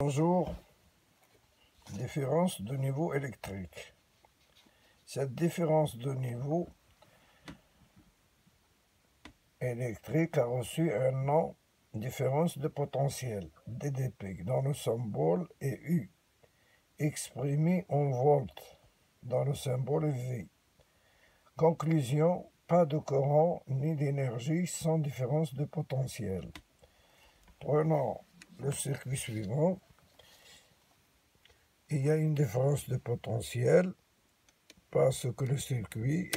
Bonjour, différence de niveau électrique. Cette différence de niveau électrique a reçu un nom, différence de potentiel, DDP, dont le symbole est U, exprimé en volts, dont le symbole est V. Conclusion, pas de courant ni d'énergie sans différence de potentiel. Prenons le circuit suivant. Il y a une différence de potentiel parce que le circuit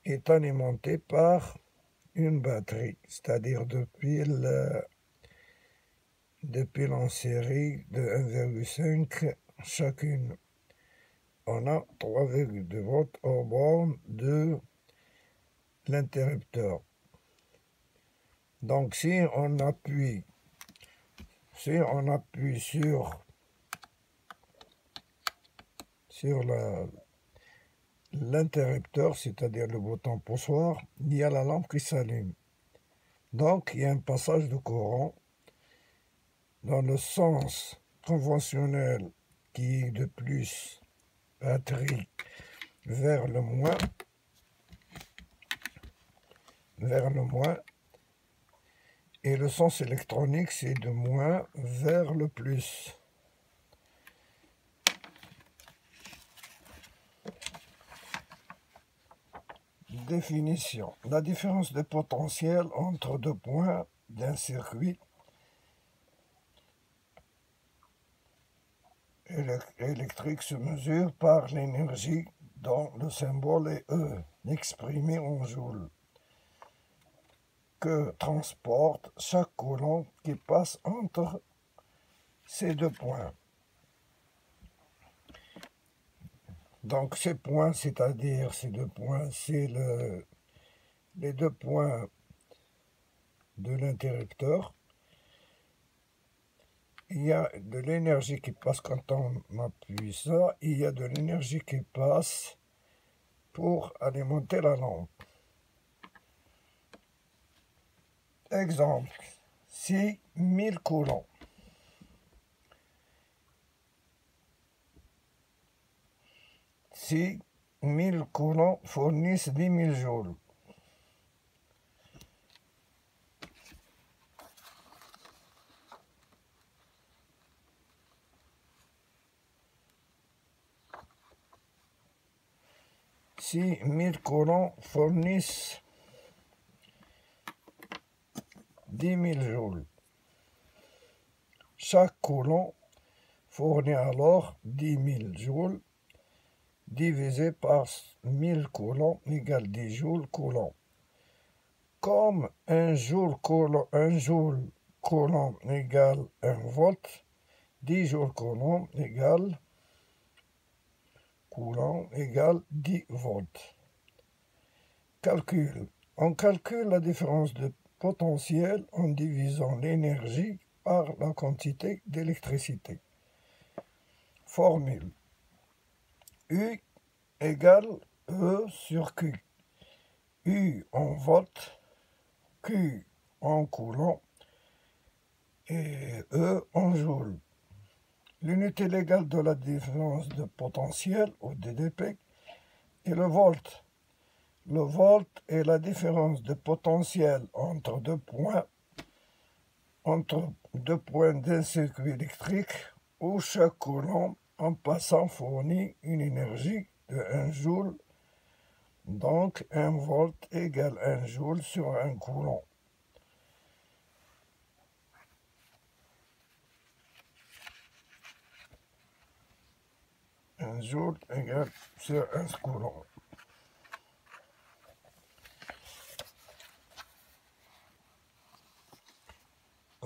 est alimenté par une batterie, c'est-à-dire deux piles en série de 1,5 chacune. On a 3,2 volts au borne de l'interrupteur. Donc si on appuie sur l'interrupteur, c'est-à-dire le bouton poussoir, il y a la lampe qui s'allume. Donc il y a un passage de courant dans le sens conventionnel qui est de plus batterie vers le moins, et le sens électronique c'est de moins vers le plus. Définition. La différence de potentiel entre deux points d'un circuit électrique se mesure par l'énergie dont le symbole est E, exprimé en joules, que transporte chaque coulomb qui passe entre ces deux points. Donc ces points, c'est-à-dire ces deux points, c'est les deux points de l'interrupteur. Il y a de l'énergie qui passe quand on appuie ça, il y a de l'énergie qui passe pour alimenter la lampe. Exemple, si 1000 coulombs. Si 1000 coulombs fournissent 10 000 joules. Si 1000 coulombs fournissent 10 000 joules. Chaque coulomb fournit alors 10 000 joules divisé par 1000 coulombs égale 10 joules coulomb. Comme un joule coulomb égale 1 volt, 10 joules coulomb égale 10 volts. Calcul. On calcule la différence de potentiel en divisant l'énergie par la quantité d'électricité. Formule. U égale E sur Q. U en volts, Q en coulomb et E en joules. L'unité légale de la différence de potentiel, ou DDP, est le volt. Le volt est la différence de potentiel entre deux points d'un circuit électrique où chaque coulomb en passant fournit une énergie de 1 joule. Donc 1 volt égale 1 joule sur 1 coulomb. Un joule égale sur 1 coulomb.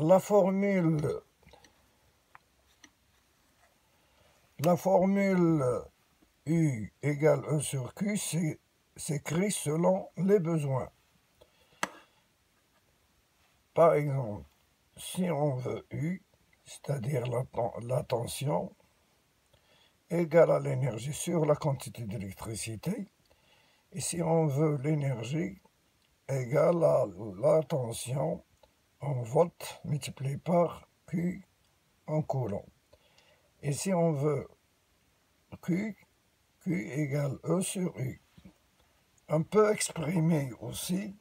La formule U égale E sur Q s'écrit selon les besoins. Par exemple, si on veut U, c'est-à-dire la tension, égale à l'énergie sur la quantité d'électricité, et si on veut l'énergie égale à la tension en volts multiplié par Q en coulomb. Et si on veut Q égale E sur U. On peut exprimer aussi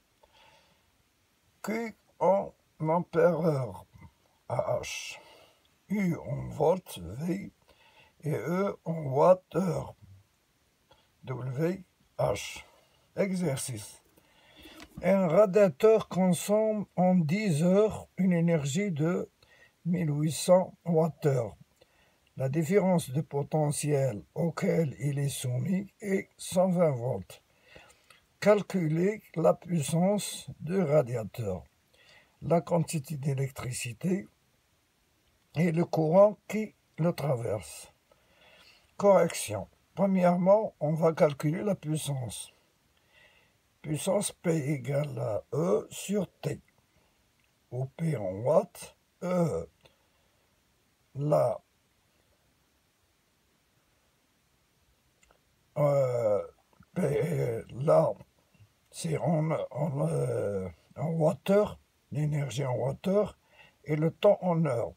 Q en ampères-heure AH, U en volts V et E en watts-heure WH. Exercice. Un radiateur consomme en 10 heures une énergie de 1800 Wh. La différence de potentiel auquel il est soumis est 120 volts. Calculez la puissance du radiateur, la quantité d'électricité et le courant qui le traverse. Correction. Premièrement, on va calculer la puissance. Puissance P égale à E sur T, où P en watts, E. Là, c'est en wattheure, l'énergie en wattheure, et le temps en heure.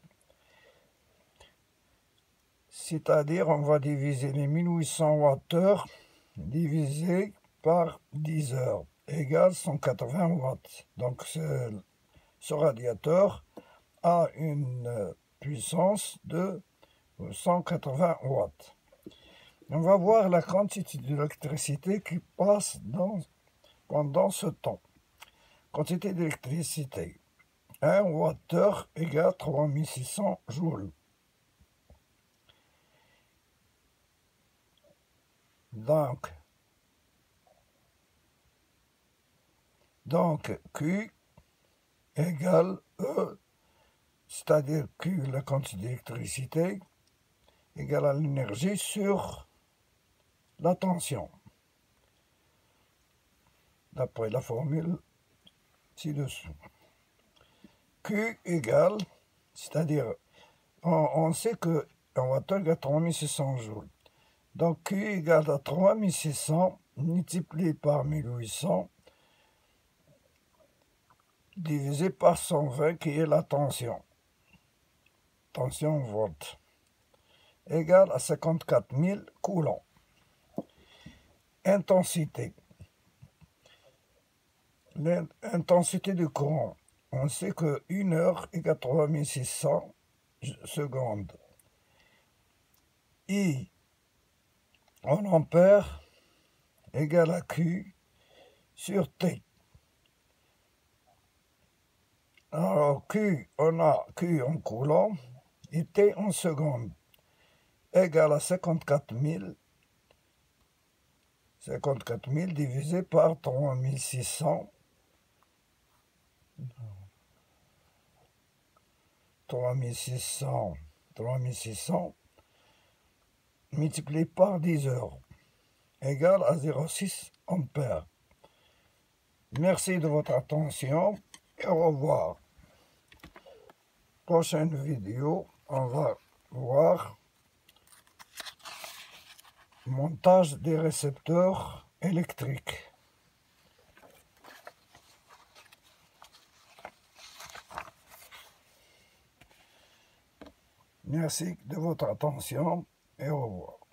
C'est-à-dire, on va diviser les 1800 Wh divisé par 10 heures, égale 180 watts. Donc, ce radiateur a une puissance de 180 watts. On va voir la quantité d'électricité qui passe pendant ce temps. Quantité d'électricité. 1 Wh égale 3600 joules. Donc Q égale E, c'est-à-dire Q, la quantité d'électricité, égale à l'énergie sur la tension, d'après la formule ci-dessous. Q égale, c'est-à-dire, on sait que un wattheure égale 3600 joules. Donc Q égale à 3600 multiplié par 1800 divisé par 120 qui est la tension. Tension volts. Égale à 54 000 coulombs. Intensité. L'intensité du courant. On sait que 1 heure égale 3600 secondes. I en ampères égale à Q sur T. Alors on a Q en coulomb et T en secondes, égale à 54 000 divisé par 3600. 3600 multiplié par 10 heures, égale à 0,6 ampères. Merci de votre attention et au revoir. Prochaine vidéo, on va voir montage des récepteurs électriques. Merci de votre attention et au revoir.